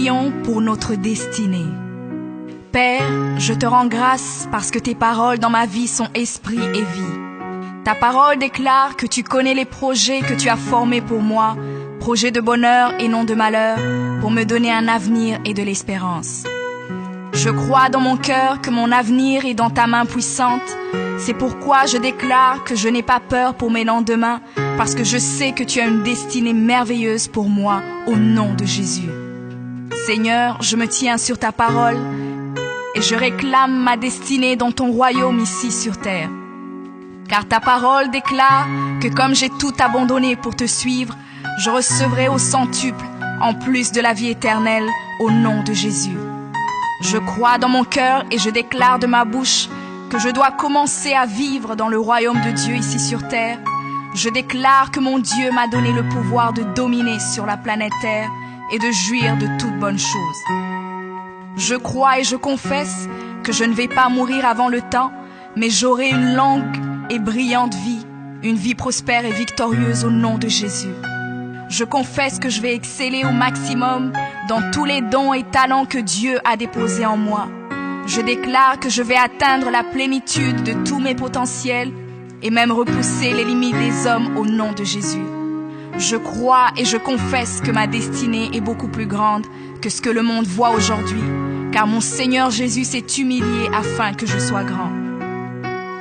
prions pour notre destinée. Père, je te rends grâce parce que tes paroles dans ma vie sont esprit et vie. Ta parole déclare que tu connais les projets que tu as formés pour moi, projets de bonheur et non de malheur, pour me donner un avenir et de l'espérance. Je crois dans mon cœur que mon avenir est dans ta main puissante. C'est pourquoi je déclare que je n'ai pas peur pour mes lendemains, parce que je sais que tu as une destinée merveilleuse pour moi, au nom de Jésus. Seigneur, je me tiens sur ta parole et je réclame ma destinée dans ton royaume ici sur terre. Car ta parole déclare que comme j'ai tout abandonné pour te suivre, je recevrai au centuple, en plus de la vie éternelle, au nom de Jésus. Je crois dans mon cœur et je déclare de ma bouche que je dois commencer à vivre dans le royaume de Dieu ici sur terre. Je déclare que mon Dieu m'a donné le pouvoir de dominer sur la planète Terre et de jouir de toutes bonnes choses. Je crois et je confesse que je ne vais pas mourir avant le temps, mais j'aurai une longue et brillante vie, une vie prospère et victorieuse au nom de Jésus. Je confesse que je vais exceller au maximum dans tous les dons et talents que Dieu a déposés en moi. Je déclare que je vais atteindre la plénitude de tous mes potentiels et même repousser les limites des hommes au nom de Jésus. Je crois et je confesse que ma destinée est beaucoup plus grande que ce que le monde voit aujourd'hui, car mon Seigneur Jésus s'est humilié afin que je sois grand.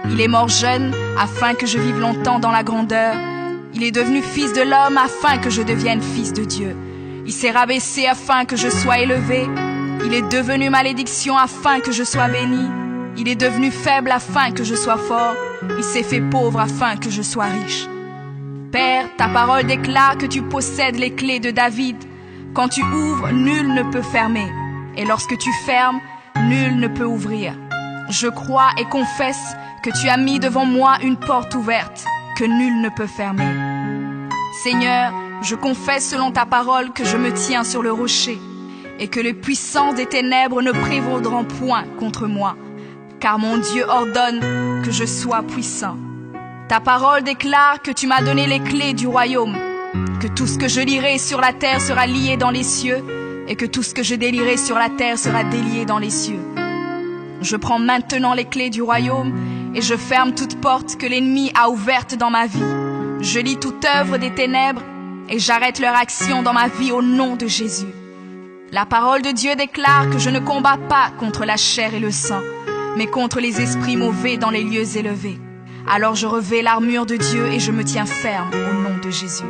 Il est mort jeune afin que je vive longtemps dans la grandeur. Il est devenu fils de l'homme afin que je devienne fils de Dieu. Il s'est rabaissé afin que je sois élevé. Il est devenu malédiction afin que je sois béni. Il est devenu faible afin que je sois fort. Il s'est fait pauvre afin que je sois riche. Père, ta parole déclare que tu possèdes les clés de David. Quand tu ouvres, nul ne peut fermer. Et lorsque tu fermes, nul ne peut ouvrir. Je crois et confesse que tu as mis devant moi une porte ouverte que nul ne peut fermer. Seigneur, je confesse selon ta parole que je me tiens sur le rocher et que les puissances des ténèbres ne prévaudront point contre moi, car mon Dieu ordonne que je sois puissant. Ta parole déclare que tu m'as donné les clés du royaume, que tout ce que je lirai sur la terre sera lié dans les cieux et que tout ce que je délierai sur la terre sera délié dans les cieux. Je prends maintenant les clés du royaume et je ferme toute porte que l'ennemi a ouverte dans ma vie. Je lis toute œuvre des ténèbres et j'arrête leur action dans ma vie au nom de Jésus. La parole de Dieu déclare que je ne combats pas contre la chair et le sang, mais contre les esprits mauvais dans les lieux élevés. Alors je revêts l'armure de Dieu et je me tiens ferme au nom de Jésus.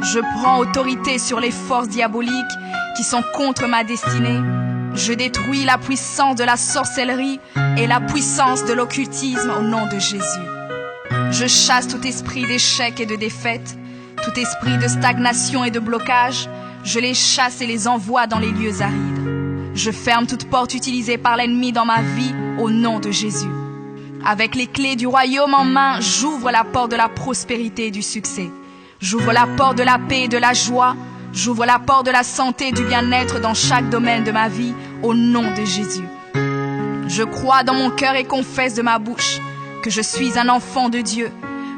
Je prends autorité sur les forces diaboliques qui sont contre ma destinée. Je détruis la puissance de la sorcellerie et la puissance de l'occultisme au nom de Jésus. Je chasse tout esprit d'échec et de défaite, tout esprit de stagnation et de blocage. Je les chasse et les envoie dans les lieux arides. Je ferme toute porte utilisée par l'ennemi dans ma vie au nom de Jésus. Avec les clés du royaume en main, j'ouvre la porte de la prospérité et du succès. J'ouvre la porte de la paix et de la joie. J'ouvre la porte de la santé et du bien-être dans chaque domaine de ma vie, au nom de Jésus. Je crois dans mon cœur et confesse de ma bouche que je suis un enfant de Dieu.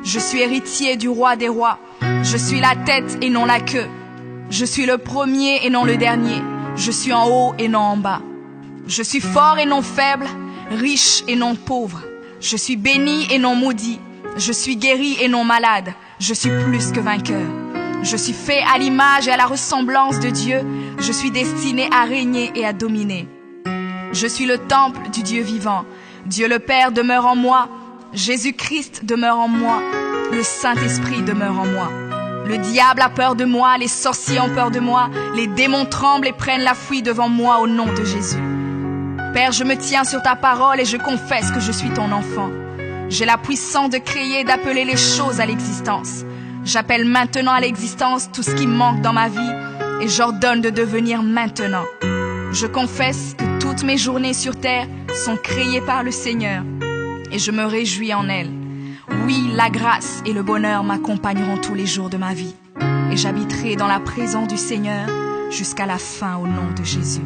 Je suis héritier du roi des rois. Je suis la tête et non la queue. Je suis le premier et non le dernier. Je suis en haut et non en bas. Je suis fort et non faible, riche et non pauvre. Je suis béni et non maudit. Je suis guéri et non malade. Je suis plus que vainqueur. Je suis fait à l'image et à la ressemblance de Dieu. Je suis destiné à régner et à dominer. Je suis le temple du Dieu vivant. Dieu le Père demeure en moi. Jésus-Christ demeure en moi. Le Saint-Esprit demeure en moi. Le diable a peur de moi, les sorciers ont peur de moi, les démons tremblent et prennent la fuite devant moi au nom de Jésus. Père, je me tiens sur ta parole et je confesse que je suis ton enfant. J'ai la puissance de créer et d'appeler les choses à l'existence. J'appelle maintenant à l'existence tout ce qui manque dans ma vie et j'ordonne de devenir maintenant. Je confesse que toutes mes journées sur terre sont créées par le Seigneur et je me réjouis en elles. Oui, la grâce et le bonheur m'accompagneront tous les jours de ma vie et j'habiterai dans la présence du Seigneur jusqu'à la fin au nom de Jésus.